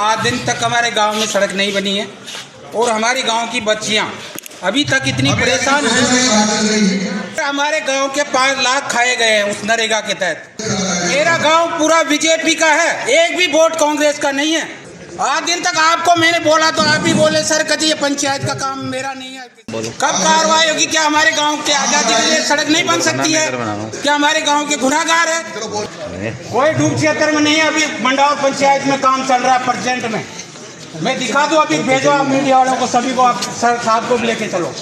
आज दिन तक हमारे गांव में सड़क नहीं बनी है और हमारी गांव की बच्चियां अभी तक इतनी परेशान हैं। हमारे गांव के 5 लाख खाए गए हैं उस नरेगा के तहत। मेरा गांव पूरा बीजेपी का है, एक भी वोट कांग्रेस का नहीं है। आज दिन तक आपको मैंने बोला तो आप ही बोले सर कभी ये पंचायत का काम मेरा नहीं है। कब कार्रवाई होगी? क्या हमारे गांव के आजादी के लिए सड़क नहीं बन सकती है? क्या हमारे गांव के गुनाहगार है? कोई डूब क्षेत्र में नहीं है। अभी मंडावर पंचायत में काम चल रहा है प्रेजेंट में। मैं दिखा दूं, अभी भेजो आप मीडिया वालों को, सभी को, आप सर साहब को भी लेके चलो।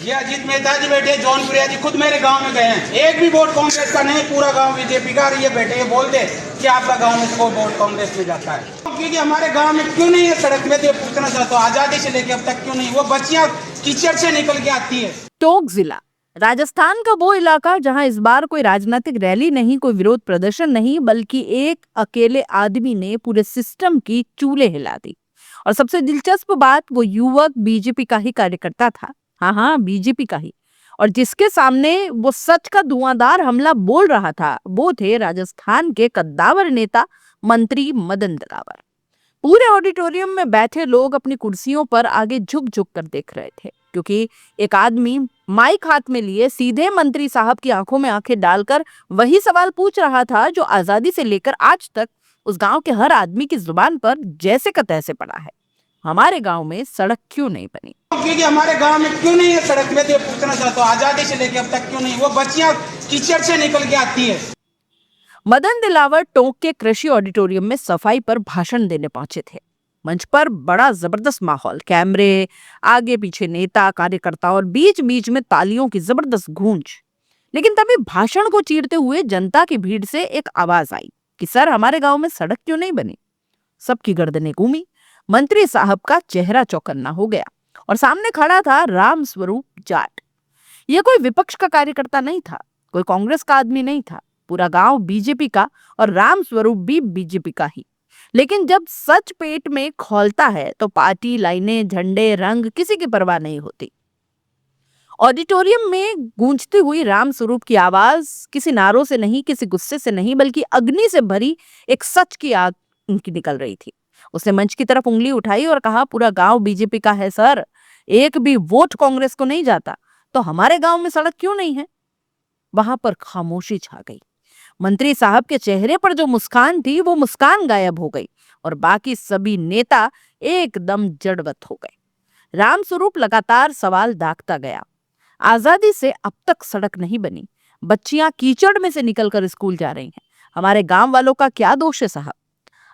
ये अजीत मेहता जी बैठे, जौनपुरिया जी खुद मेरे गांव में गए हैं, एक भी वोट कांग्रेस का नहीं, पूरा गांव बीजेपी का। ये बैठे ये बोल दे कि आपका गांव में कोई वोट कांग्रेस में जाता है। क्योंकि हमारे गांव में क्यों नहीं है सड़क? में तो पूछना चाहता हूँ, आजादी से लेकर अब तक क्यों नहीं? वो बच्चियां कीचड़ से निकल के आती है। टोंक जिला राजस्थान का वो इलाका जहां इस बार कोई राजनीतिक रैली नहीं, कोई विरोध प्रदर्शन नहीं, बल्कि एक अकेले आदमी ने पूरे सिस्टम की चूल्हे हिला दी। और सबसे दिलचस्प बात, वो युवक बीजेपी का ही कार्यकर्ता था। हाँ, बीजेपी का ही। और जिसके सामने वो सच का धुआंधार हमला बोल रहा था, वो थे राजस्थान के कद्दावर नेता मंत्री मदन दिलावर। पूरे ऑडिटोरियम में बैठे लोग अपनी कुर्सियों पर आगे झुक झुक कर देख रहे थे, क्योंकि एक आदमी माइक हाथ में लिए सीधे मंत्री साहब की आंखों में आंखें डालकर वही सवाल पूछ रहा था जो आजादी से लेकर आज तक उस गांव के हर आदमी की जुबान पर जैसे का तैसे पड़ा है। हमारे गांव में सड़क क्यों नहीं बनी? क्योंकि हमारे गांव में क्यों नहीं है सड़क? में तो पूछना चाहता हूँ, आजादी से लेकर अब तक क्यों नहीं? वो बच्चियां कीचड़ से निकल के आती है। मदन दिलावर टोंक के कृषि ऑडिटोरियम में सफाई पर भाषण देने पहुंचे थे। मंच पर बड़ा जबरदस्त माहौल, कैमरे, आगे पीछे नेता कार्यकर्ता और बीच बीच में तालियों की जबरदस्त गूंज। लेकिन तभी भाषण को चीरते हुए जनता की भीड़ से एक आवाज आई कि सर हमारे गांव में सड़क क्यों नहीं बनी? सबकी गर्दनें घूमी। मंत्री साहब का चेहरा चौकन्ना हो गया और सामने खड़ा था राम स्वरूप जाट। यह कोई विपक्ष का कार्यकर्ता नहीं था, कोई कांग्रेस का आदमी नहीं था। पूरा गांव बीजेपी का और राम स्वरूप भी बीजेपी का ही। लेकिन जब सच पेट में खौलता है तो पार्टी, लाइनें, झंडे, रंग किसी की परवाह नहीं होती। ऑडिटोरियम में गूंजती हुई राम स्वरूप की आवाज किसी नारों से नहीं, किसी गुस्से से नहीं, बल्कि अग्नि से भरी एक सच की आग उनकी निकल रही थी। उसने मंच की तरफ उंगली उठाई और कहा, पूरा गांव बीजेपी का है सर, एक भी वोट कांग्रेस को नहीं जाता, तो हमारे गांव में सड़क क्यों नहीं है? वहां पर खामोशी छा गई। मंत्री साहब के चेहरे पर जो मुस्कान थी वो मुस्कान गायब हो गई और बाकी सभी नेता एकदम जड़वत हो गए। राम स्वरूप लगातार सवाल दागता गया। आजादी से अब तक सड़क नहीं बनी, बच्चियां कीचड़ में से निकलकर स्कूल जा रही हैं, हमारे गांव वालों का क्या दोष है साहब?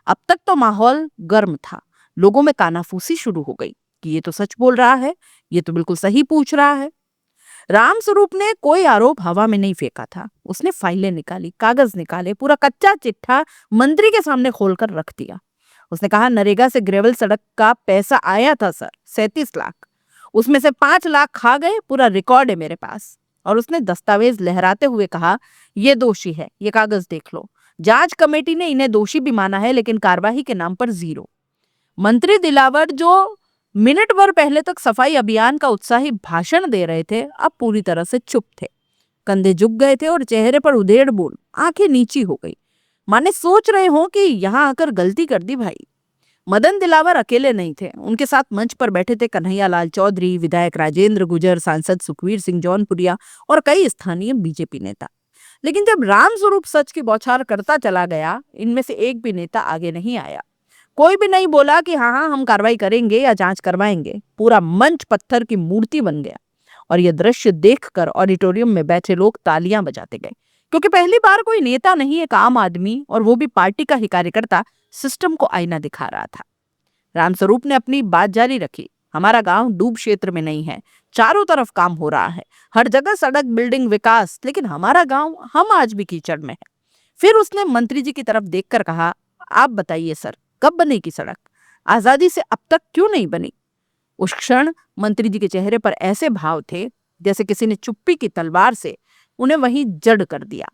अब तक तो माहौल गर्म था, लोगों में कानाफूसी शुरू हो गई कि ये तो सच बोल रहा है, ये तो बिल्कुल सही पूछ रहा है। राम स्वरूप ने कोई आरोप हवा में नहीं फेंका था। उसने फाइलें निकाली, कागज निकाले, पूरा कच्चा चिट्ठा मंत्री के सामने खोलकर रख दिया। उसने कहा, नरेगा से ग्रेवल सड़क का पैसा आया था सर, 37 लाख, उसमें से 5 लाख खा गए, पूरा रिकॉर्ड है मेरे पास। और उसने दस्तावेज लहराते हुए कहा, ये दोषी है, ये कागज देख लो। जांच कमेटी ने इन्हें दोषी भी माना है, लेकिन कार्रवाई के नाम पर 0। मंत्री दिलावर जो मिनट भर पहले तक सफाई अभियान का उत्साही भाषण दे रहे थे, अब पूरी तरह से चुप थे। कंधे झुक गए थे और चेहरे पर उधेड़ बोल, आंखें नीची हो गई, माने सोच रहे हो कि यहां आकर गलती कर दी भाई। मदन दिलावर अकेले नहीं थे, उनके साथ मंच पर बैठे थे कन्हैया लाल चौधरी, विधायक राजेंद्र गुजर, सांसद सुखवीर सिंह जौनपुरिया और कई स्थानीय बीजेपी नेता। लेकिन जब राम स्वरूप सच की बौछार करता चला गया, इनमें से एक भी नेता आगे नहीं आया। कोई भी नहीं बोला कि हाँ हम कार्रवाई करेंगे या जांच करवाएंगे। पूरा मंच पत्थर की मूर्ति बन गया और यह दृश्य देखकर ऑडिटोरियम में बैठे लोग तालियां बजाते गए, क्योंकि पहली बार कोई नेता नहीं, एक आम आदमी, और वो भी पार्टी का ही कार्यकर्ता, सिस्टम को आईना दिखा रहा था। राम स्वरूप ने अपनी बात जारी रखी, हमारा गांव डूब क्षेत्र में नहीं है, चारों तरफ काम हो रहा है, हर जगह सड़क, बिल्डिंग, विकास, लेकिन हमारा गांव, हम आज भी कीचड़ में है। फिर उसने मंत्री जी की तरफ देखकर कहा, आप बताइए सर, कब बनेगी सड़क? आजादी से अब तक क्यों नहीं बनी? उस क्षण मंत्री जी के चेहरे पर ऐसे भाव थे जैसे किसी ने चुप्पी की तलवार से उन्हें वहीं जड़ कर दिया।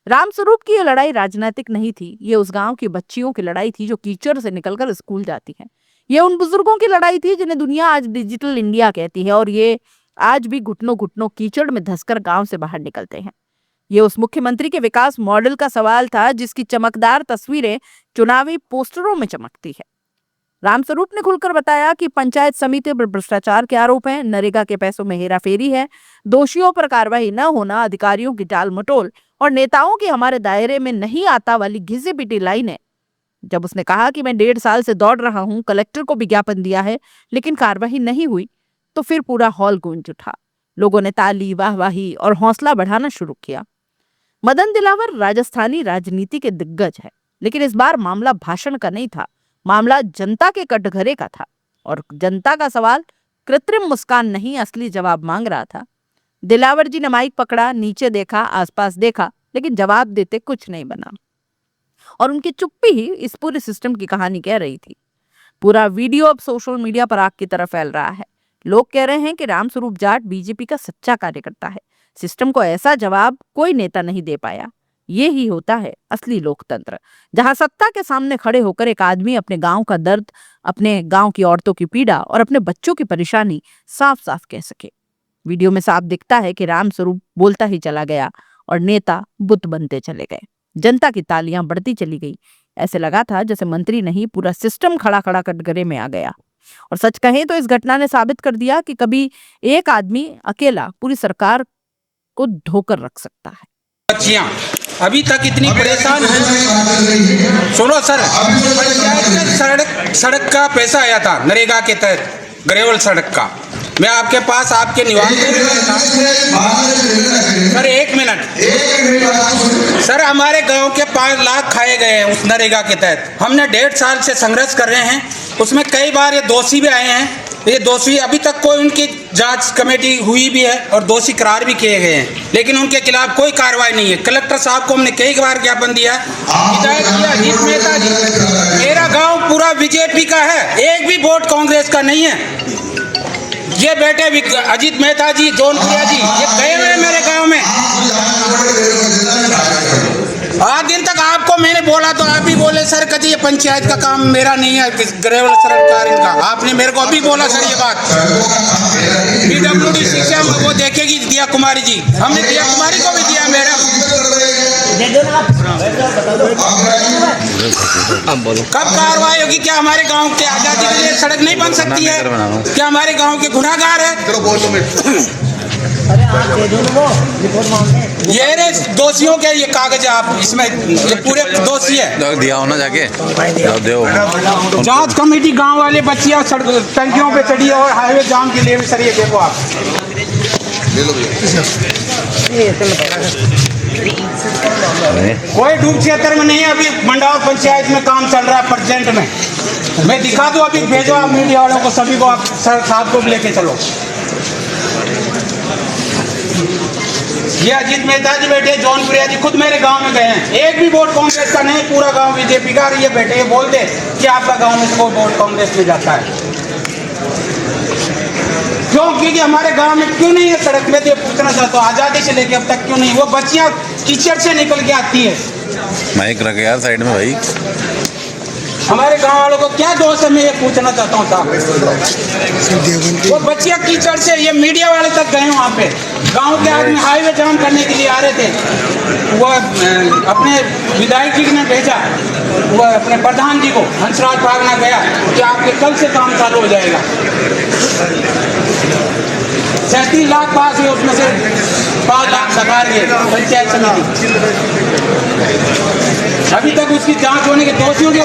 राम स्वरूप की यह लड़ाई राजनीतिक नहीं थी, ये उस गांव की बच्चियों की लड़ाई थी जो कीचड़ से निकलकर स्कूल जाती हैं। ये उन बुजुर्गों की लड़ाई थी जिन्हें दुनिया आज डिजिटल इंडिया कहती है, और ये आज भी घुटनों घुटनों कीचड़ में धंसकर गांव से बाहर निकलते हैं। ये उस मुख्यमंत्री के विकास मॉडल का सवाल था जिसकी चमकदार तस्वीरें चुनावी पोस्टरों में चमकती है, रामस्वरूप ने खुलकर बताया कि पंचायत समिति पर भ्रष्टाचार के आरोप हैं, नरेगा के पैसों में हेराफेरी है, दोषियों पर कार्रवाई न होना, अधिकारियों की टाल मटोल और नेताओं की हमारे दायरे में नहीं आता वाली घिसी पिटी लाइन है। जब उसने कहा कि मैं 1.5 साल से दौड़ रहा हूं, कलेक्टर को विज्ञापन दिया है लेकिन कार्रवाई नहीं हुई, तो फिर पूरा हॉल गूंज उठा। लोगों ने ताली, वाहवाही और हौसला बढ़ाना शुरू किया। मदन दिलावर राजस्थानी राजनीति के दिग्गज है, लेकिन इस बार मामला भाषण का नहीं था, मामला जनता के कटघरे का था और जनता का सवाल कृत्रिम मुस्कान नहीं, असली जवाब मांग रहा था। दिलावर जी ने माइक पकड़ा, नीचे देखा, आसपास देखा, लेकिन जवाब देते कुछ नहीं बना और उनकी चुप्पी ही इस पूरे सिस्टम की कहानी कह रही थी। पूरा वीडियो अब सोशल मीडिया पर आग की तरह फैल रहा है। लोग कह रहे हैं कि रामस्वरूप जाट बीजेपी का सच्चा कार्यकर्ता है। सिस्टम को ऐसा जवाब कोई नेता नहीं दे पाया। ये ही होता है असली लोकतंत्र, जहां सत्ता के सामने खड़े होकर एक आदमी अपने गांव का दर्द, अपने गांव की औरतों की पीड़ा और अपने बच्चों की परेशानी साफ साफ कह सके। वीडियो में साफ दिखता है कि रामस्वरूप बोलता ही चला गया और नेता बुत बनते चले गए। जनता की तालियां बढ़ती चली गई। ऐसे लगा था जैसे मंत्री नहीं, पूरा सिस्टम खड़ा खड़ा कटघरे में आ गया। और सच कहें तो इस घटना ने साबित कर दिया कि कभी एक आदमी अकेला पूरी सरकार को धोकर रख सकता है। बच्चियां अभी तक इतनी परेशान हैं। सुनो सर, पंचायत में सड़क का पैसा आया था नरेगा के तहत, ग्रेवल सड़क का। मैं आपके पास आपके निवास में गया था सर। 1 मिनट सर, हमारे गांव के 5 लाख खाए गए हैं उस नरेगा के तहत। हमने 1.5 साल से संघर्ष कर रहे हैं। उसमें कई बार ये दोषी भी आए हैं। ये दोषी अभी तक कोई उनकी जांच कमेटी हुई भी है और दोषी करार भी किए गए हैं, लेकिन उनके खिलाफ कोई कार्रवाई नहीं है। कलेक्टर साहब को हमने कई बार ज्ञापन दिया है। हिदायत किया अजीत मेहता जी, मेरा गांव पूरा बीजेपी का है, एक भी वोट कांग्रेस का नहीं है। ये बेटे अजीत मेहता जी, जौनपुरिया जी, ये गए हुए मेरे गांव में। आज दिन तक आपको मैंने बोला तो आप भी बोले सर कभी ये पंचायत का काम मेरा नहीं है, ग्रेवल सरकार इनका। आपने मेरे को अभी बोला सर ये बात। PWD से वो देखेगी दिया कुमारी जी, हमने दिया कुमारी को भी दिया मैडम। कब कार्रवाई होगी? क्या हमारे गांव के आजादी के लिए सड़क नहीं बन सकती है? क्या हमारे गांव के गुनाहगार है? ये रे दोषियों के ये कागज, आप इसमें ये पूरे दोषी है। दिया हो ना जाके जांच कमेटी गांव वाले बच्चियां टंकियों पे चढ़ी और हाईवे जाम के लिए भी सर ये देखो आप। कोई डूब क्षेत्र में नहीं है। अभी मंडावर पंचायत में काम चल रहा है प्रेजेंट में। मैं दिखा दूं, अभी भेजो आप मीडिया वालों को, सभी को, आप सर साहब को भी लेके चलो। ये अजीत मेहता जी बैठे, जौनपुरिया जी खुद मेरे गांव में गए हैं। एक भी वोट कांग्रेस का नहीं, पूरा गांव बीजेपी का। ये बैठे ये बोलते कि आपका गांव में से कोई वोट कांग्रेस में जाता है। क्यों? क्योंकि हमारे गांव में क्यों नहीं है सड़क में? तो पूछना चाहता हूँ, आजादी से लेके अब तक क्यों नहीं? वो बच्चियां कीचड़ से निकल के आती है। माइक रखे यार साइड में भाई। हमारे गांव वालों को क्या दोष है, मैं ये पूछना चाहता हूँ साहब। वो बच्चियां कीचड़ से, ये मीडिया वाले तक गए वहाँ पे। गांव के आदमी हाईवे जाम करने के लिए आ रहे थे। वो अपने विधायक जी ने भेजा, वो अपने प्रधान जी को, हंसराज भागना गया कि आपके कल से काम चालू हो जाएगा। 37 लाख पास हुए, उसमें से 5 लाख सरकार के पंचायत समिति। अभी तक उसकी जांच होने के दोषियों के